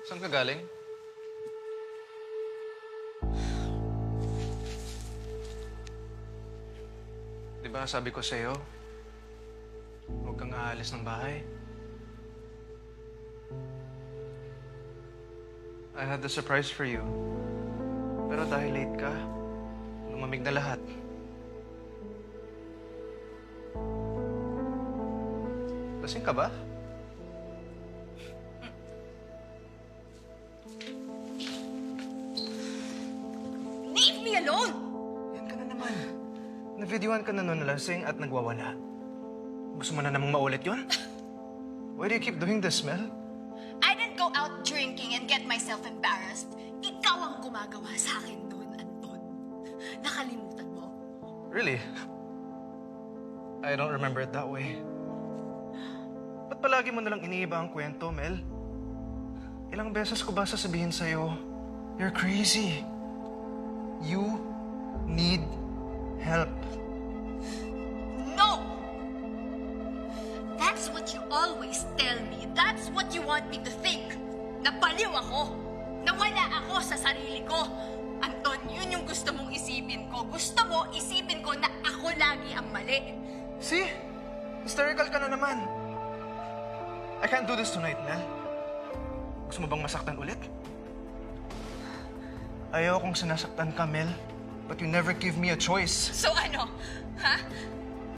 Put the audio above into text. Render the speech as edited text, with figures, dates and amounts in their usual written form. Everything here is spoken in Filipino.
Saan ka galing? Di ba sabi ko sa'yo, huwag kang aalis ng bahay. I had a surprise for you. Pero dahil late ka, lumamig na lahat. Lasing ka ba? Leave me alone! Yan ka na naman. Na-videoan ka na nun lasing at nagwawala. Gusto mo na namang maulit yun? Why do you keep doing this, Mel? I didn't go out drinking and get myself embarrassed. Ikaw ang gumagawa sa akin doon, Anton. Nakalimutan mo? Really? I don't remember it that way. Ba't palagi mo nalang iniiba ang kwento, Mel? Ilang beses ko ba sasabihin sa'yo, you're crazy. You need help. No! That's what you always tell me. That's what you want me to think. Nabaliw ako. Nawala ako sa sarili ko. Anton, yun yung gusto mong isipin ko. Gusto mo isipin ko na ako lagi ang mali. See? Hysterical ka na naman. I can't do this tonight, Mel. Gusto mo bang masaktan ulit? Ayaw kong sinasaktan ka, Mel. But you never give me a choice. So ano? Ha?